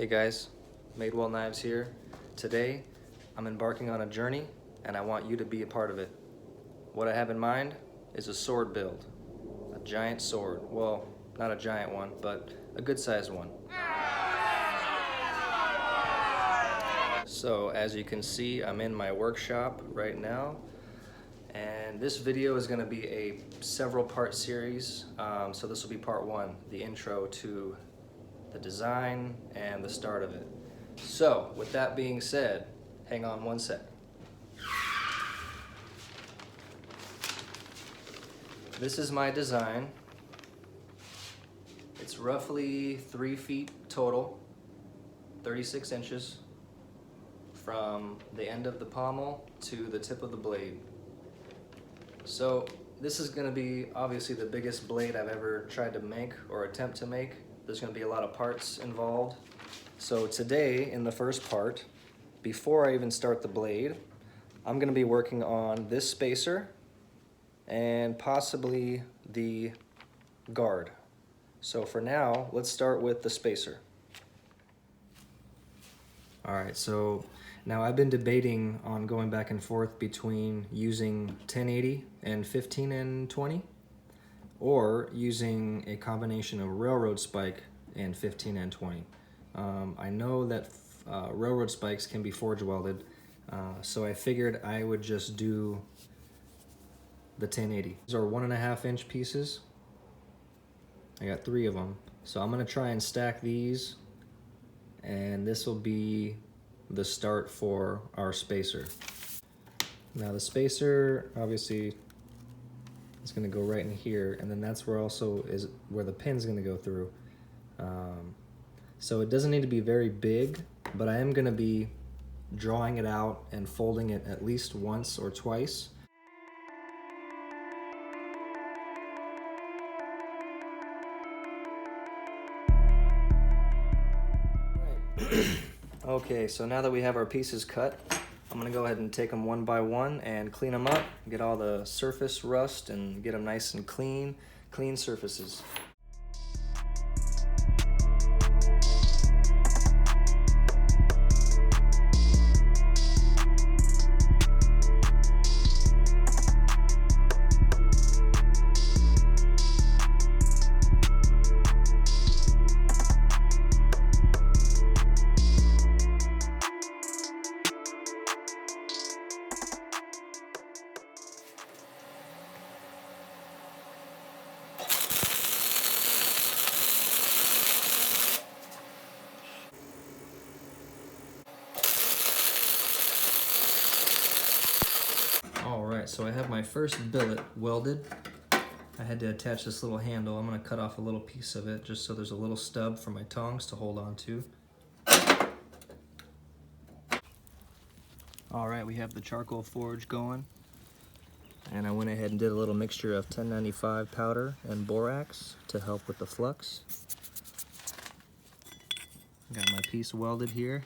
Hey guys, Madewell Knives here. Today, I'm embarking on a journey and I want you to be a part of it. What I have in mind is a sword build. A giant sword. Well, not a giant one, but a good sized one. So as you can see, I'm in my workshop right now. And this video is going to be a several part series. So this will be part one, the intro to the design and the start of it. So with that being said, hang on one sec. This is my design. It's roughly 3 feet total, 36 inches from the end of the pommel to the tip of the blade. So this is going to be obviously the biggest blade I've ever tried to make or attempt to make. There's going to be a lot of parts involved. So today, in the first part, before I even start the blade, I'm going to be working on this spacer and possibly the guard. So for now, let's start with the spacer. Alright, so now I've been debating on going back and forth between using 1080 and 15 and 20 or using a combination of railroad spike and 15 and 20. I know that railroad spikes can be forge welded, so I figured I would just do the 1080. These are 1.5 inch pieces. I got 3 of them. So I'm gonna try and stack these, and this will be the start for our spacer. Now the spacer obviously is gonna go right in here, and then that's where also is where the pin's gonna go through. So it doesn't need to be very big, but I am gonna be drawing it out and folding it at least once or twice. Okay, so now that we have our pieces cut, I'm gonna go ahead and take them one by one and clean them up, get all the surface rust and get them nice and clean surfaces. Alright, so I have my first billet welded. I had to attach this little handle. I'm going to cut off a little piece of it just so there's a little stub for my tongs to hold on to. Alright, we have the charcoal forge going. And I went ahead and did a little mixture of 1095 powder and borax to help with the flux. Got my piece welded here.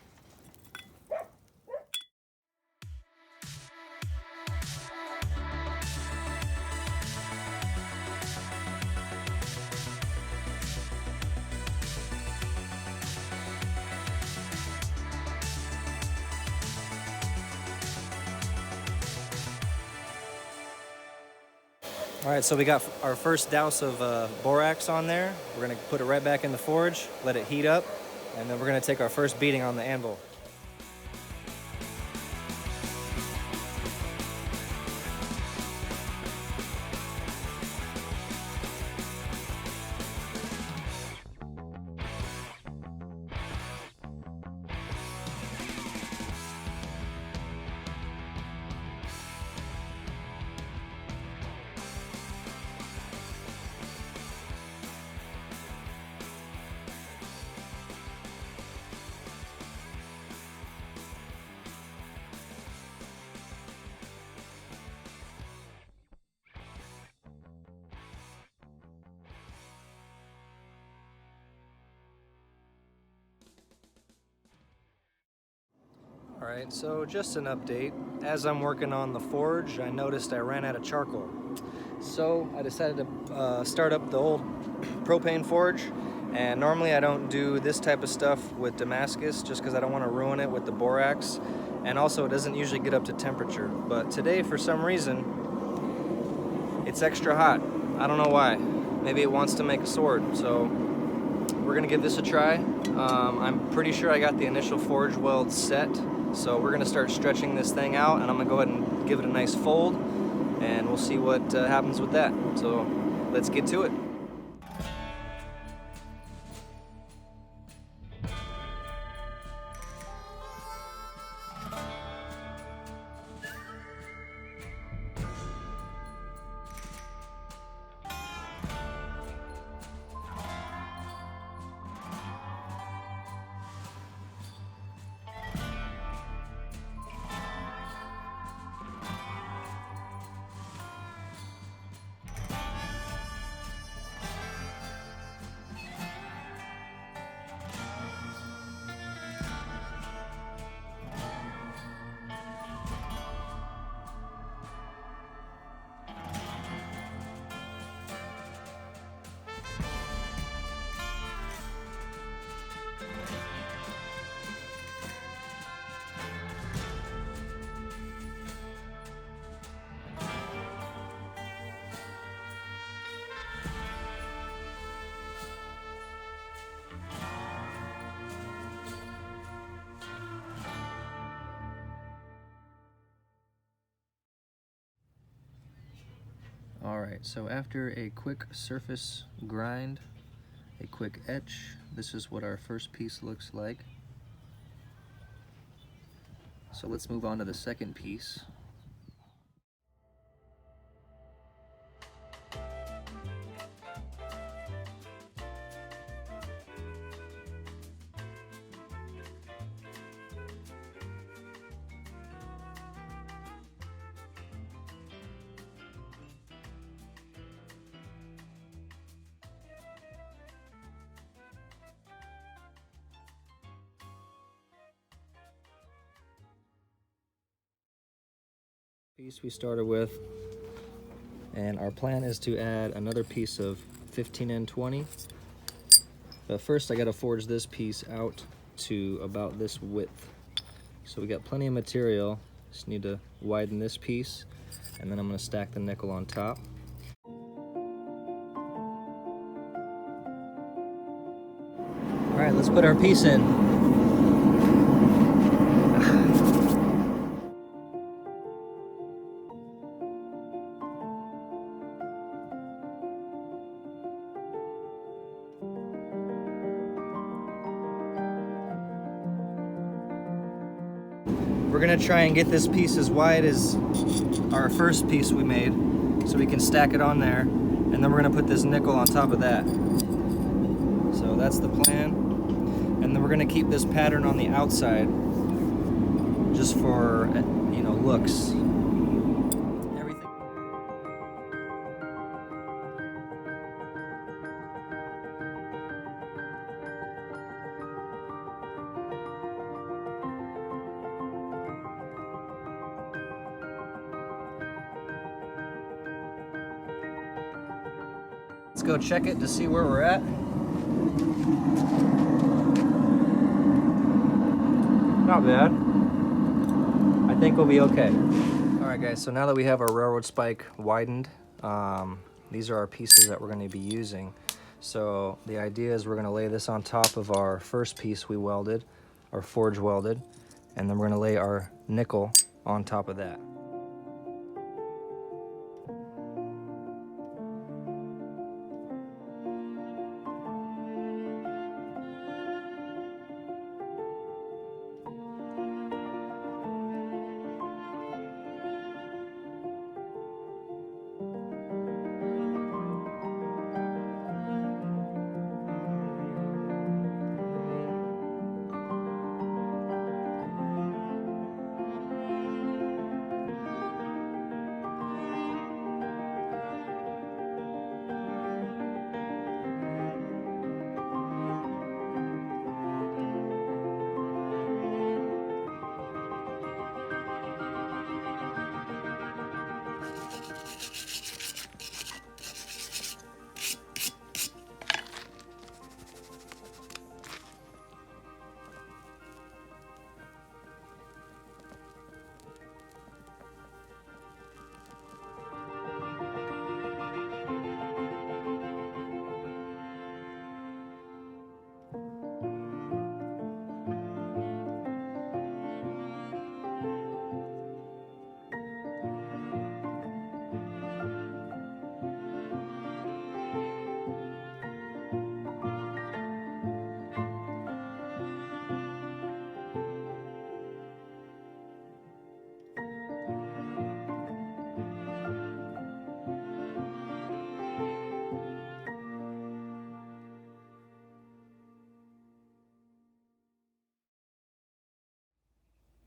All right, so we got our first douse of borax on there. We're gonna put it right back in the forge, let it heat up, and then we're gonna take our first beating on the anvil. Alright, so just an update. As I'm working on the forge, I noticed I ran out of charcoal. So I decided to start up the old propane forge And normally I don't do this type of stuff with Damascus just because I don't want to ruin it with the borax, and also it doesn't usually get up to temperature. But today, for some reason, it's extra hot. I don't know why. Maybe it wants to make a sword. So we're gonna give this a try. I'm pretty sure I got the initial forge weld set, so we're gonna start stretching this thing out, and I'm gonna go ahead and give it a nice fold, and we'll see what happens with that. So let's get to it. Alright, so after a quick surface grind, a quick etch, this is what our first piece looks like. So let's move on to the second piece. Piece we started with, and our plan is to add another piece of 15N20, but first I got to forge this piece out to about this width. So we got plenty of material, just need to widen this piece, and then I'm going to stack the nickel on top. Alright, let's put our piece in. We're gonna try and get this piece as wide as our first piece we made, so we can stack it on there, and then we're gonna put this nickel on top of that. So that's the plan, and then we're gonna keep this pattern on the outside, just for, you know, looks. Everything. Let's go check it to see where we're at. Not bad. I think we'll be okay. Alright guys, so now that we have our railroad spike widened, these are our pieces that we're going to be using. So the idea is we're going to lay this on top of our first piece we welded, or forge welded, and then we're going to lay our nickel on top of that.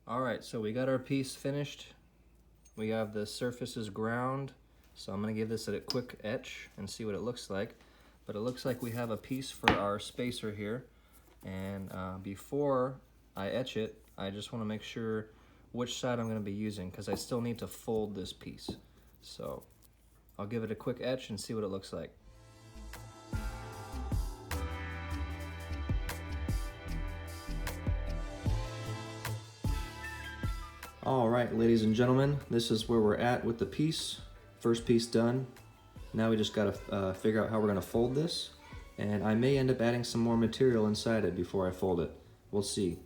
All right, so we got our piece finished. We have the surfaces ground. So I'm gonna give this a quick etch and see what it looks like. But it looks like we have a piece for our spacer here. And before I etch it, I just wanna make sure which side I'm gonna be using because I still need to fold this piece. So I'll give it a quick etch and see what it looks like. All right, ladies and gentlemen, this is where we're at with the piece. First piece done. Now we just gotta figure out how we're gonna fold this. And I may end up adding some more material inside it before I fold it. We'll see.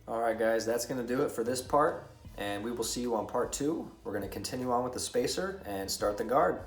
All right, guys, that's gonna do it for this part. And we will see you on part 2. We're gonna continue on with the spacer and start the guard.